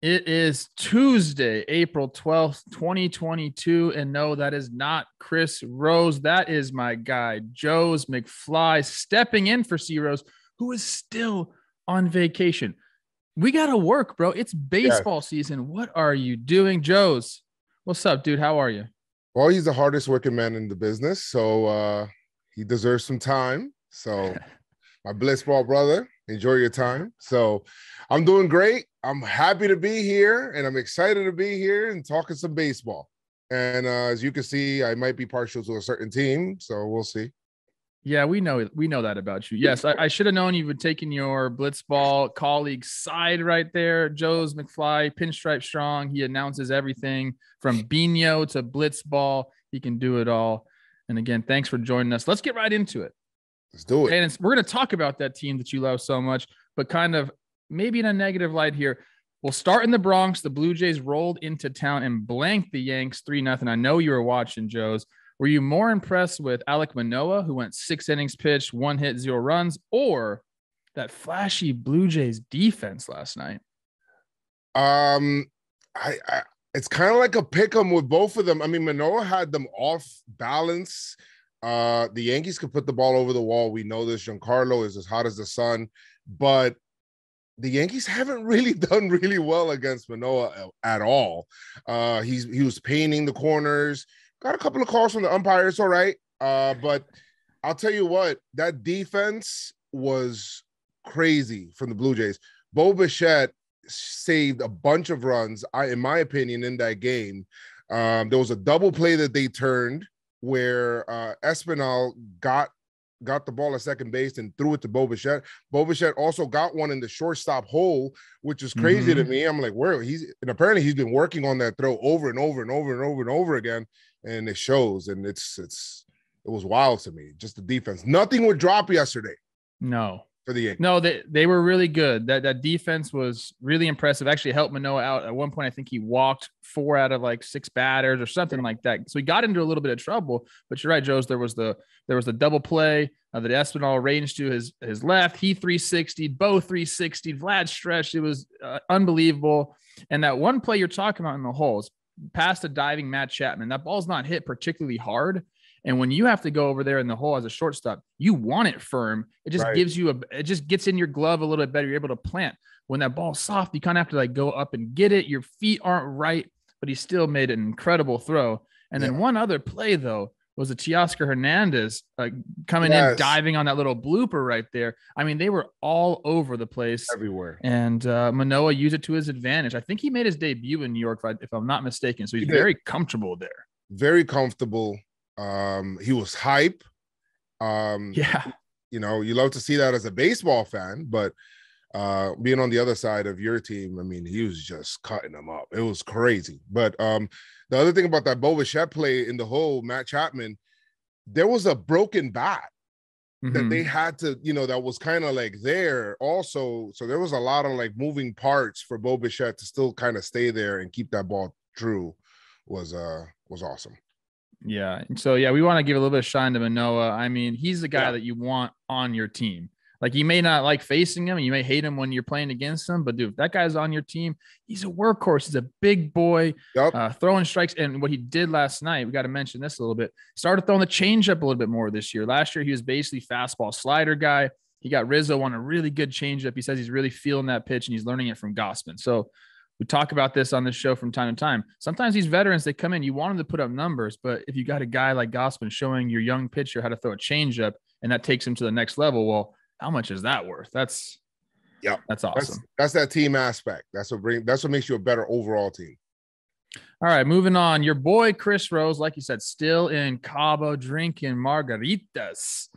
It is Tuesday, April 12th, 2022. And no, that is not Chris Rose. That is my guy, Joez McFly, stepping in for C Rose, who is still on vacation. We got to work, bro. It's baseball Yes. season. What are you doing, Joez? What's up, dude? How are you? Well, he's the hardest working man in the business, so he deserves some time. So, my blitzball brother, enjoy your time. So, I'm doing great. I'm happy to be here, and I'm excited to be here and talking some baseball. And as you can see, I might be partial to a certain team, so we'll see. Yeah, we know that about you. Yes, I should have known you would taken your blitzball colleague's side right there. Joez McFly, pinstripe strong. He announces everything from Bino to blitzball. He can do it all. And again, thanks for joining us. Let's get right into it. Let's do it. And we're going to talk about that team that you love so much, but kind of maybe in a negative light here. We'll start in the Bronx. The Blue Jays rolled into town and blanked the Yanks 3-0. I know you were watching, Joez. Were you more impressed with Alek Manoah, who went 6 innings pitched, 1 hit, 0 runs, or that flashy Blue Jays defense last night? I it's kind of like a pick 'em with both of them. I mean, Manoah had them off balance. The Yankees could put the ball over the wall. We know this. Giancarlo is as hot as the sun, but the Yankees haven't really done really well against Manoah at all. He was painting the corners. Got a couple of calls from the umpires, all right. But I'll tell you what, that defense was crazy from the Blue Jays. Bo Bichette saved a bunch of runs, in my opinion, in that game. There was a double play that they turned where Espinal got the ball at second base and threw it to Bo Bichette. Bo Bichette also got one in the shortstop hole, which is crazy to me. I'm like, where and apparently he's been working on that throw over and over and over and over and over again, and it shows. And it was wild to me. Just the defense. Nothing would drop yesterday. No. For the Yankees. No, they were really good. That defense was really impressive. Actually helped Manoah out. At one point, I think he walked 4 out of like 6 batters or something like that. So he got into a little bit of trouble. But you're right, Joez. There was the double play that Espinal ranged to his left. He 360, Bo 360, Vlad stretched. It was unbelievable. And that one play you're talking about in the holes, past a diving Matt Chapman, that ball's not hit particularly hard. And when you have to go over there in the hole as a shortstop, you want it firm. It just gives you it just gets in your glove a little bit better. You're able to plant. When that ball's soft, you kind of have to like go up and get it. Your feet aren't right, but he still made an incredible throw. And then one other play though was a Teoscar Hernandez coming in, diving on that little blooper right there. I mean, they were all over the place, everywhere. And Manoah used it to his advantage. I think he made his debut in New York, if I'm not mistaken. So he's very comfortable there. Very comfortable. He was hype. You know, you love to see that as a baseball fan, but being on the other side of your team, I mean, he was just cutting them up. It was crazy. But the other thing about that Bo Bichette play in the hole, Matt Chapman, there was a broken bat that they had to, that was kind of like there also. So there was a lot of like moving parts for Bo Bichette to still kind of stay there and keep that ball true was awesome. Yeah. So, we want to give a little bit of shine to Manoah. I mean, he's the guy that you want on your team. Like, you may not like facing him, and you may hate him when you're playing against him, but dude, if that guy's on your team, he's a workhorse. He's a big boy, throwing strikes. And what he did last night, we got to mention this a little bit, started throwing the changeup a little bit more this year. Last year, he was basically fastball slider guy. He got Rizzo on a really good changeup. He says he's really feeling that pitch, and he's learning it from Gausman. So, we talk about this on this show from time to time. Sometimes these veterans, they come in, you want them to put up numbers, but if you got a guy like Gausman showing your young pitcher how to throw a changeup and that takes him to the next level, well, how much is that worth? That's awesome. That's that team aspect. That's what makes you a better overall team. All right, moving on. Your boy Chris Rose, like you said, still in Cabo drinking margaritas.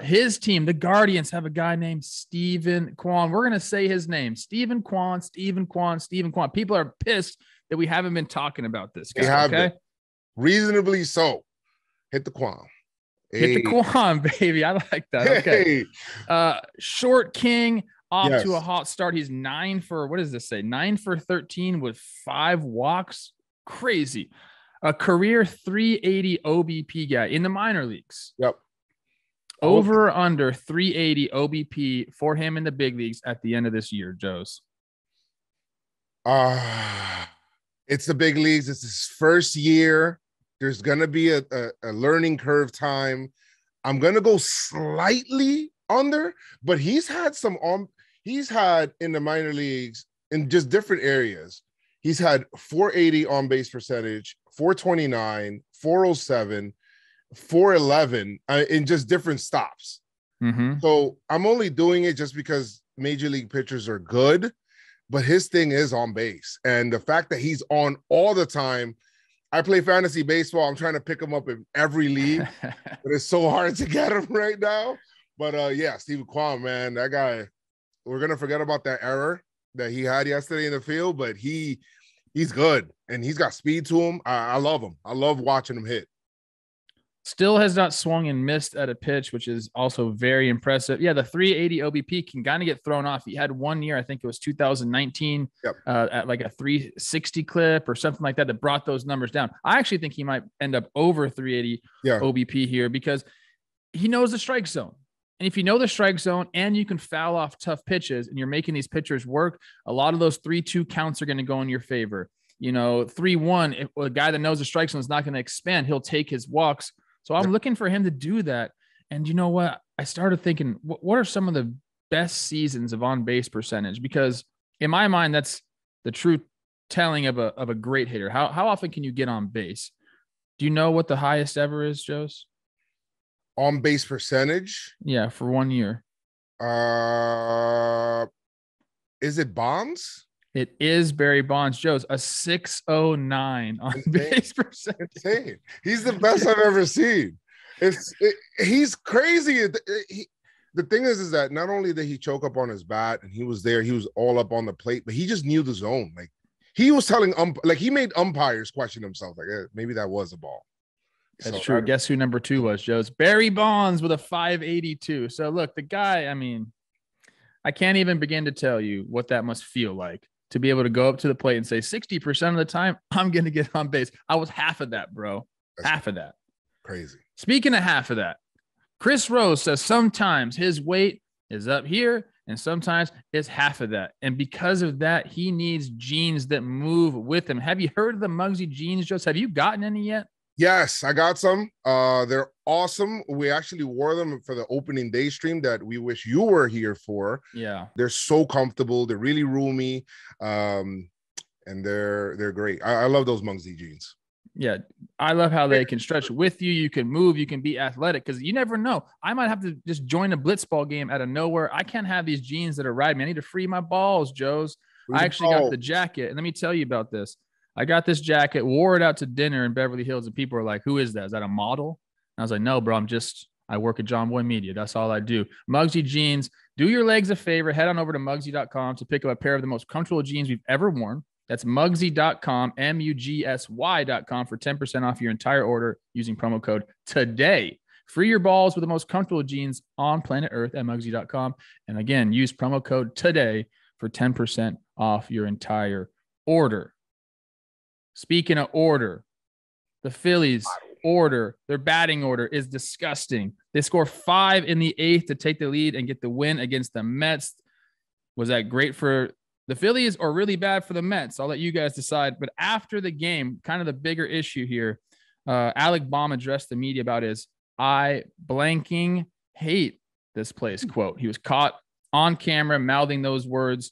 His team, the Guardians, have a guy named Steven Kwan. We're going to say his name, Steven Kwan. People are pissed that we haven't been talking about this guy. They have been. Reasonably so. Hit the Kwan. Hit the Kwan, baby. I like that. Okay. Short King off to a hot start. He's 9 for, what does this say? 9 for 13 with 5 walks. Crazy. A career 380 OBP guy in the minor leagues. Yep. Over or under 380 OBP for him in the big leagues at the end of this year, Joez? Uh, it's the big leagues. It's his first year. There's gonna be a learning curve time. I'm gonna go slightly under, but he's had in the minor leagues in just different areas. He's had 480 on base percentage, 429, 407, 411 in just different stops. Mm-hmm. So I'm only doing it just because major league pitchers are good, but his thing is on base. And the fact that he's on all the time, I play fantasy baseball. I'm trying to pick him up in every league, but it's so hard to get him right now. But yeah, Stephen Kwan, man, that guy, we're going to forget about that error that he had yesterday in the field, but he's good and he's got speed to him. I love him. I love watching him hit. Still has not swung and missed at a pitch, which is also very impressive. Yeah, the 380 OBP can kind of get thrown off. He had 1 year, I think it was 2019, yep. At like a 360 clip or something like that brought those numbers down. I actually think he might end up over 380 OBP here because he knows the strike zone. And if you know the strike zone and you can foul off tough pitches and you're making these pitchers work, a lot of those 3-2 counts are going to go in your favor. 3-1, if a guy that knows the strike zone is not going to expand, he'll take his walks. So I'm looking for him to do that. And you know what? I started thinking, what are some of the best seasons of on-base percentage? Because in my mind, that's the true telling of a great hitter. How often can you get on base? Do you know what the highest ever is, Joez? On-base percentage? Yeah, for 1 year. Is it Bonds? It is Barry Bonds. Joez, a 609 on base percentage. Insane. He's the best I've ever seen. He's crazy. The thing is that not only did he choke up on his bat and he was there, he was all up on the plate, but he just knew the zone. Like he was telling he made umpires question themselves. Like maybe that was a ball. That's true. Guess who number 2 was, Joez? Barry Bonds with a 582. So look, the guy, I mean, I can't even begin to tell you what that must feel like to be able to go up to the plate and say 60% of the time I'm going to get on base. I was half of that, bro. That's half of that. Crazy. Speaking of half of that, Chris Rose says sometimes his weight is up here and sometimes it's half of that. And because of that, he needs jeans that move with him. Have you heard of the MUGSY jeans, Joez? Have you gotten any yet? Yes, I got some. They're awesome. We actually wore them for the opening day stream that we wish you were here for. Yeah. They're so comfortable. They're really roomy. And they're great. I love those MUGSY jeans. Yeah. I love how they can stretch with you. You can move. You can be athletic because you never know. I might have to just join a blitzball game out of nowhere. I can't have these jeans that are riding me. I need to free my balls, Joez. I actually got the jacket. And let me tell you about this. I got this jacket, wore it out to dinner in Beverly Hills, and people are like, who is that? Is that a model? And I was like, no, bro, I work at John Boy Media. That's all I do. MUGSY jeans. Do your legs a favor. Head on over to MUGSY.com to pick up a pair of the most comfortable jeans we've ever worn. That's MUGSY.com, MUGSY.com for 10% off your entire order using promo code TODAY. Free your balls with the most comfortable jeans on planet Earth at MUGSY.com. And again, use promo code TODAY for 10% off your entire order. Speaking of order, the Phillies their batting order is disgusting. They score 5 in the 8th to take the lead and get the win against the Mets. Was that great for the Phillies or really bad for the Mets? I'll let you guys decide. But after the game, kind of the bigger issue here, Alec Bohm addressed the media about his "I blanking hate this place" quote. He was caught on camera mouthing those words.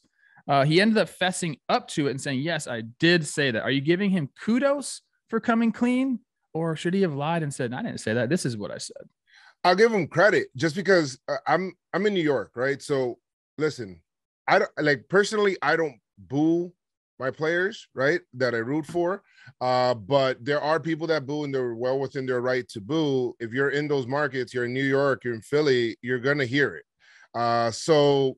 He ended up fessing up to it and saying, yes, I did say that. Are you giving him kudos for coming clean? Or should he have lied and said, I didn't say that. This is what I said. I'll give him credit just because I'm in New York, right? So listen, I don't boo my players, right? That I root for. But there are people that boo and they're well within their right to boo. If you're in those markets, you're in New York, you're in Philly, you're going to hear it. So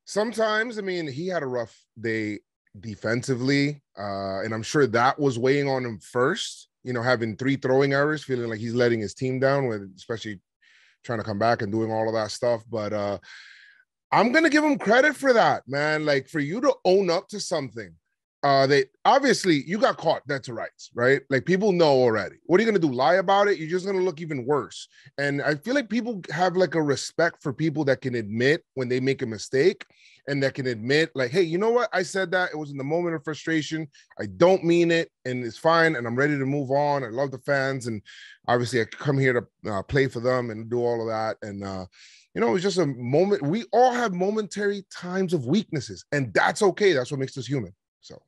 sometimes, I mean, he had a rough day defensively, and I'm sure that was weighing on him first, having 3 throwing errors, feeling like he's letting his team down, especially trying to come back and doing all of that stuff. But I'm going to give him credit for that, man. Like, for you to own up to something, they obviously you got caught, that's rights, right? Like, people know already. What are you going to do? Lie about it? You're just going to look even worse. And I feel like people have like a respect for people that can admit when they make a mistake. and that can admit, like, hey, you know what? I said that. It was in the moment of frustration. I don't mean it, and it's fine, and I'm ready to move on. I love the fans, and obviously I come here to play for them and do all of that. And, you know, it's just a moment. We all have momentary times of weaknesses, and that's okay. That's what makes us human. So.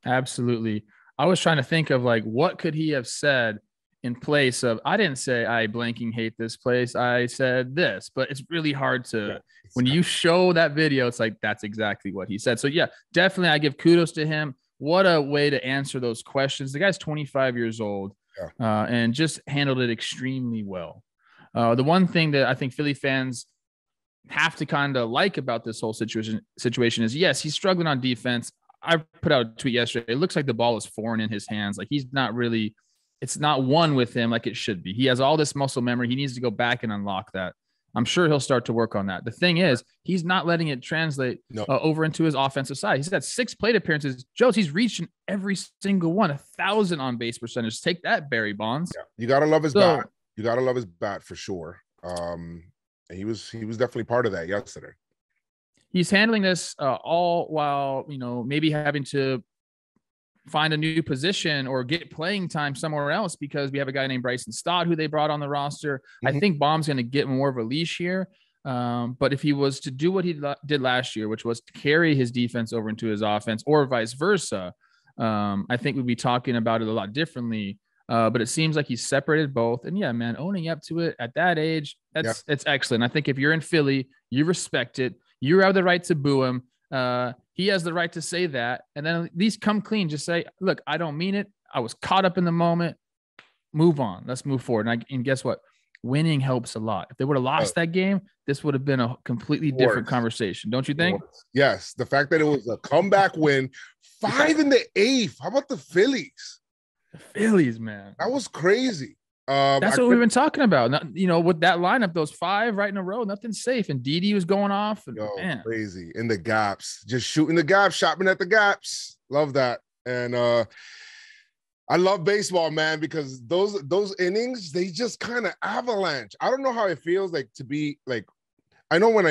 Absolutely. I was trying to think of like, what could he have said in place of, I didn't say I blanking hate this place. I said this, but it's really hard to, when you show that video, it's like, that's exactly what he said. So yeah, definitely. I give kudos to him. What a way to answer those questions. The guy's 25 years old and just handled it extremely well. The one thing that I think Philly fans have to kind of like about this whole situation is, yes, he's struggling on defense. I put out a tweet yesterday. It looks like the ball is foreign in his hands. Like he's not really, it's not one with him like it should be. He has all this muscle memory. He needs to go back and unlock that. I'm sure he'll start to work on that. The thing is, he's not letting it translate over into his offensive side. He's got 6 plate appearances. Joez, he's reaching every single one, 1,000 on base percentage. Take that, Barry Bonds. Yeah. You got to love his bat. You got to love his bat for sure. He was definitely part of that yesterday. He's handling this all while, you know, maybe having to find a new position or get playing time somewhere else because we have a guy named Bryson Stott who they brought on the roster. I think Bohm's going to get more of a leash here. But if he was to do what he did last year, which was to carry his defense over into his offense or vice versa, I think we'd be talking about it a lot differently. But it seems like he's separated both. And yeah, man, owning up to it at that age, it's excellent. I think if you're in Philly, you respect it. You have the right to boo him. He has the right to say that. And then at least come clean. Just say, look, I don't mean it. I was caught up in the moment. Move on. Let's move forward. And guess what? Winning helps a lot. If they would have lost that game, this would have been a completely different conversation. Don't you think? Yes. The fact that it was a comeback win, 5 in the 8th. How about the Phillies? The Phillies, man. That was crazy. That's what we've been talking about. You know, with that lineup, those 5 right in a row, nothing's safe. And Didi was going off. And, man. Crazy. In the gaps. Just shooting the gaps, shopping at the gaps. Love that. And I love baseball, man, because those innings, they just kind of avalanche. I don't know how it feels like to be like, I know when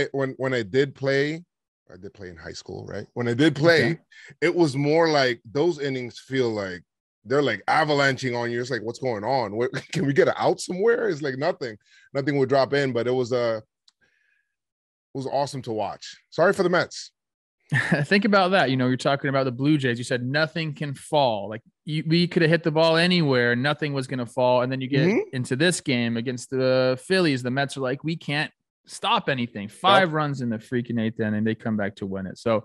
I did play in high school, right? When I did play, it was more like those innings feel like they're like avalanching on you. It's like, what's going on? Can we get it out somewhere? It's like nothing would drop in, but it was awesome to watch. Sorry for the Mets. Think about that. You know, you're talking about the Blue Jays. You said nothing can fall. Like we could have hit the ball anywhere. Nothing was going to fall. And then you get into this game against the Phillies. The Mets are like, we can't stop anything. 5 runs in the freaking 8th inning, and they come back to win it. So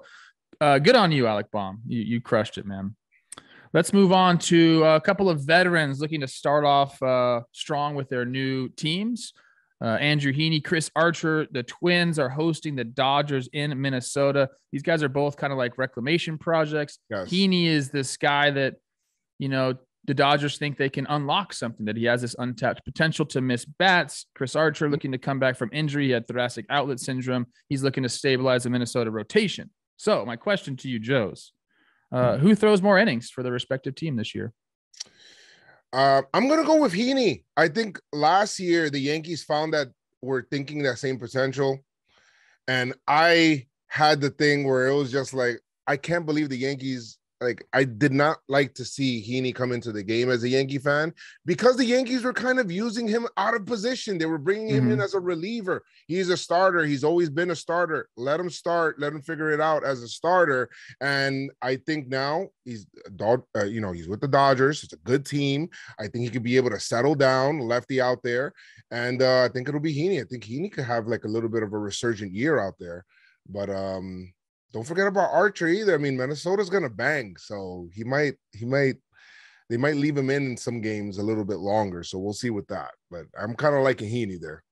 good on you, Alec Bohm. You crushed it, man. Let's move on to a couple of veterans looking to start off strong with their new teams. Andrew Heaney, Chris Archer, the Twins are hosting the Dodgers in Minnesota. These guys are both kind of like reclamation projects. Yes. Heaney is this guy that, you know, the Dodgers think they can unlock something, that he has this untapped potential to miss bats. Chris Archer looking to come back from injury. He had thoracic outlet syndrome. He's looking to stabilize the Minnesota rotation. So my question to you, Joez, who throws more innings for the respective team this year? I'm going to go with Heaney. I think last year the Yankees found that we're thinking that same potential. And I had the thing where it was just like, I can't believe the Yankees, like, I did not like to see Heaney come into the game as a Yankee fan because the Yankees were kind of using him out of position. They were bringing him in as a reliever. He's a starter. He's always been a starter. Let him start. Let him figure it out as a starter. And I think now he's with the Dodgers. It's a good team. I think he could be able to settle down, lefty out there. And I think it'll be Heaney. I think Heaney could have like a little bit of a resurgent year out there. But don't forget about Archer either. I mean, Minnesota's gonna bang, so they might leave him in some games a little bit longer. So we'll see with that. But I'm kind of liking Heaney there.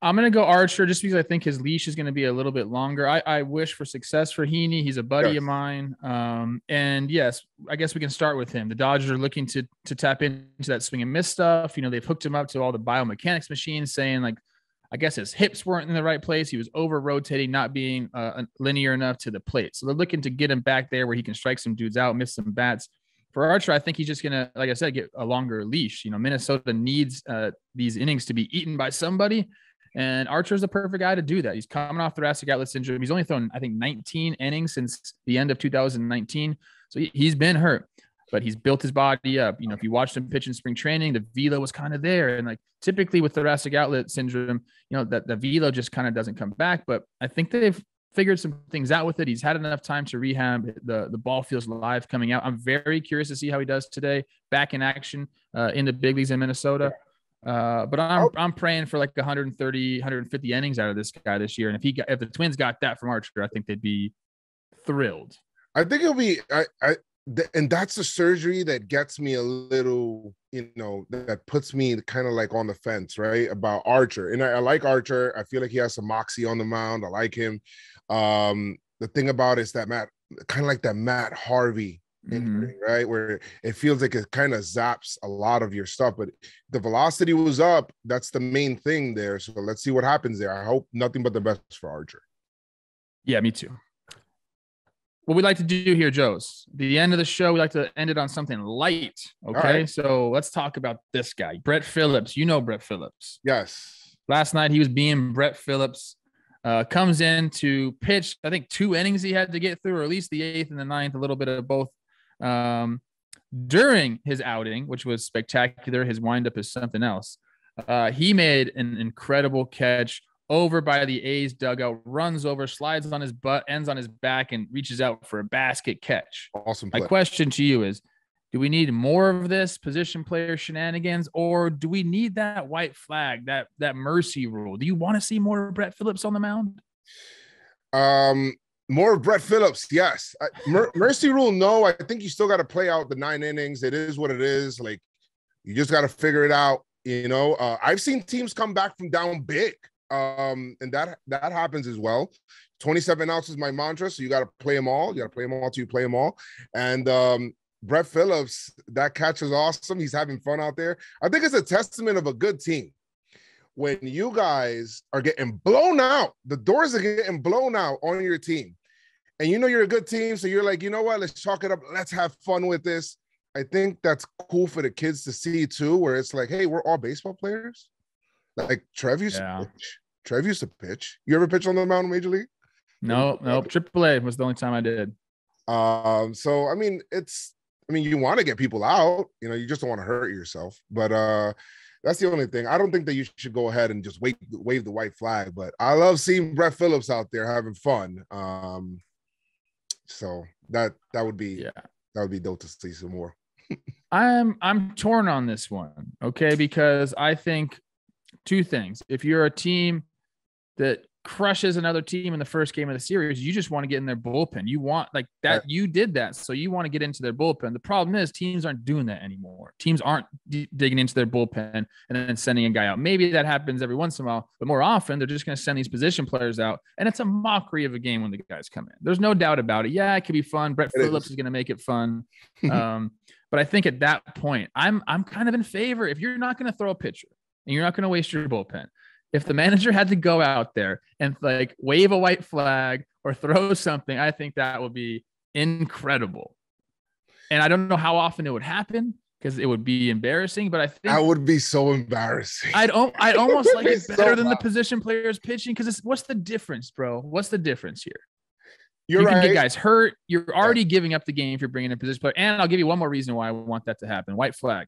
I'm gonna go Archer just because I think his leash is gonna be a little bit longer. I wish for success for Heaney. He's a buddy of mine. And yes, I guess we can start with him. The Dodgers are looking to tap into that swing and miss stuff. You know, they've hooked him up to all the biomechanics machines, saying like, I guess his hips weren't in the right place. He was over rotating, not being linear enough to the plate. So they're looking to get him back there where he can strike some dudes out, miss some bats. For Archer, I think he's just going to, like I said, get a longer leash. You know, Minnesota needs these innings to be eaten by somebody. And Archer's the perfect guy to do that. He's coming off thoracic outlet syndrome. He's only thrown, I think, 19 innings since the end of 2019. So he's been hurt, but he's built his body up. If you watched him pitch in spring training, the velo was kind of there. And like typically with thoracic outlet syndrome, that the velo just kind of doesn't come back. But I think they've figured some things out with it. He's had enough time to rehab. The ball feels live coming out. I'm very curious to see how he does today, back in action in the big leagues in Minnesota. But I'm praying for like 130, 150 innings out of this guy this year. And if the Twins got that from Archer, I think they'd be thrilled. I think it'll be and that's the surgery that gets me a little, that puts me kind of like on the fence, right, about Archer. And I like Archer. I feel like he has some moxie on the mound. I like him. The thing about it is that Matt Harvey injury, right, where it feels like it kind of zaps a lot of your stuff, but the velocity was up. That's the main thing there. So let's see what happens there. I hope nothing but the best for Archer. Yeah, me too. What we like to do here, Joez, the end of the show, we like to end it on something light. Okay. Right. So let's talk about this guy, Brett Phillips. Brett Phillips. Yes. Last night he was being Brett Phillips. Comes in to pitch, I think 2 innings he had to get through, or at least the 8th and the 9th, a little bit of both. During his outing, which was spectacular, his windup is something else. He made an incredible catch over by the A's dugout, runs over, slides on his butt, ends on his back, and reaches out for a basket catch. Awesome play. My question to you is, do we need more of this position player shenanigans, or do we need that white flag, that mercy rule? Do you want to see more of Brett Phillips on the mound? More of Brett Phillips, yes. Mercy rule, no. I think you still got to play out the 9 innings. It is what it is. Like, you just got to figure it out. I've seen teams come back from down big, and that happens as well. 27 outs is my mantra, so you got to play them all. You got to play them all till you play them all. And Brett Phillips, that catch is awesome. He's having fun out there. I think it's a testament of a good team. When you guys are getting blown out, the doors are getting blown out on your team, and you're a good team, so you're like, you know what, let's chalk it up. Let's have fun with this. I think that's cool for the kids to see too, where it's like, hey, we're all baseball players. Like Trevor used to pitch. Trevor used to pitch. You ever pitch on the mound in Major League? No. AAA was the only time I did. So, you want to get people out, you just don't want to hurt yourself. But that's the only thing. I don't think that you should go ahead and just wave the white flag. But I love seeing Brett Phillips out there having fun. So that would be dope to see some more. I'm torn on this one, okay? Because I think 2 things. If you're a team that crushes another team in the first game of the series, you just want to get in their bullpen. You want like that. Right. You did that. So you want to get into their bullpen. The problem is teams aren't doing that anymore. Teams aren't digging into their bullpen and then sending a guy out. Maybe that happens every once in a while, but more often they're just going to send these position players out. And it's a mockery of a game when the guys come in. There's no doubt about it. Yeah, it could be fun. Brett Phillips is going to make it fun. But I think at that point, I'm kind of in favor. If you're not going to throw a pitcher and you're not going to waste your bullpen, if the manager had to go out there and like wave a white flag or throw something, I think that would be incredible. And I don't know how often it would happen because it would be embarrassing, but I think that would be so embarrassing. I'd almost like it better than the position players pitching, because what's the difference, bro? What's the difference here? You can get guys hurt. You're already giving up the game if you're bringing in a position player. And I'll give you one more reason why I want that to happen. White flag.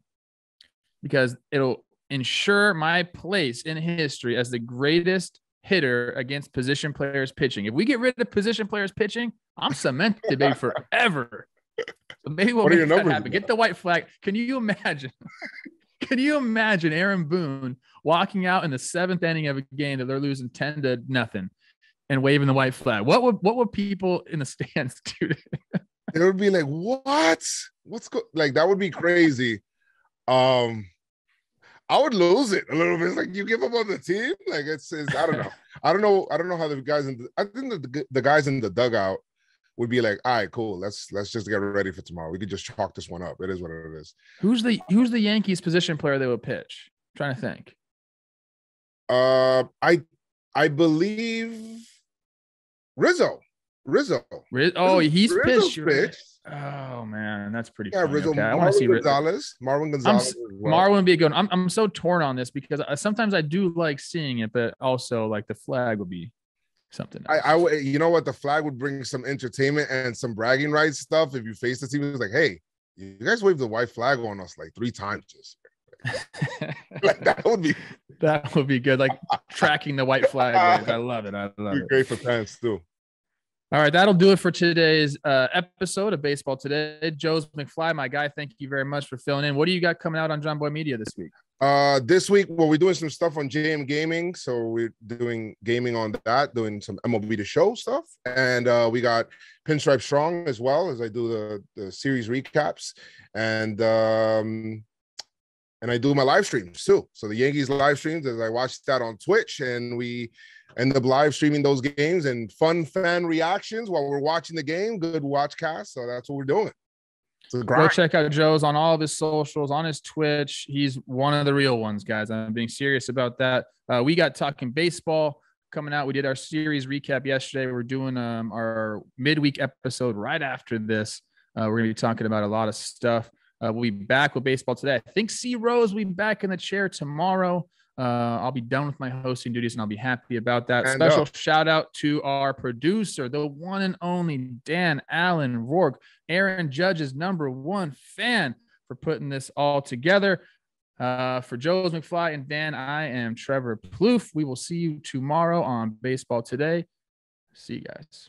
Because it'll ensure my place in history as the greatest hitter against position players pitching. If we get rid of position players pitching, I'm cemented, baby, forever. So maybe we'll make that happen. Get the white flag. Can you imagine? Can you imagine Aaron Boone walking out in the 7th inning of a game that they're losing 10-0 and waving the white flag? What would people in the stands do? They would be like, "What? Like that would be crazy." I would lose it a little bit. It's like, you give up on the team. Like it's I don't know. I don't know how the guys I think that the guys in the dugout would be like, all right, cool. Let's just get ready for tomorrow. We could just chalk this one up. It is what it is. Who's the Yankees position player they would pitch? I'm trying to think. I believe Rizzo. Rizzo. Oh, he's Rizzo's pitched. pitched. Oh man, that's pretty Yeah, funny. Rizzo. Okay, I want to see Marwin Gonzalez as well. Marwin would be a good one. I'm so torn on this because sometimes I do like seeing it, but also like the flag would be something else. You know what? The flag would bring some entertainment and some bragging rights stuff. If you face the team, it's like, hey, you guys waved the white flag on us like 3 times this year. Like, that would be good. Like tracking the white flag wave. I love it. I love it. Great for fans too. All right, that'll do it for today's episode of Baseball Today. Joez McFly, my guy, thank you very much for filling in. What do you got coming out on John Boy Media this week? This week, well, we're doing some stuff on JM Gaming, so we're doing gaming on that, doing some MLB The Show stuff, and we got Pinstripe Strong as well as I do the series recaps, and I do my live streams too. So the Yankees live streams, as I watch that on Twitch, and we end up live streaming those games and fun fan reactions while we're watching the game. Good watch cast. So that's what we're doing. So go check out Joez on all of his socials, on his Twitch. He's one of the real ones, guys. I'm being serious about that. We got Talking Baseball coming out. We did our series recap yesterday. We're doing our midweek episode right after this. We're going to be talking about a lot of stuff. We'll be back with Baseball Today. I think C Rose will be back in the chair tomorrow. I'll be done with my hosting duties, and I'll be happy about that. Special shout out to our producer, the one and only Dan Allen Rourke, Aaron Judge's #1 fan, for putting this all together. For Joez McFly and Dan, I am Trevor Plouffe. We will see you tomorrow on Baseball Today. See you guys.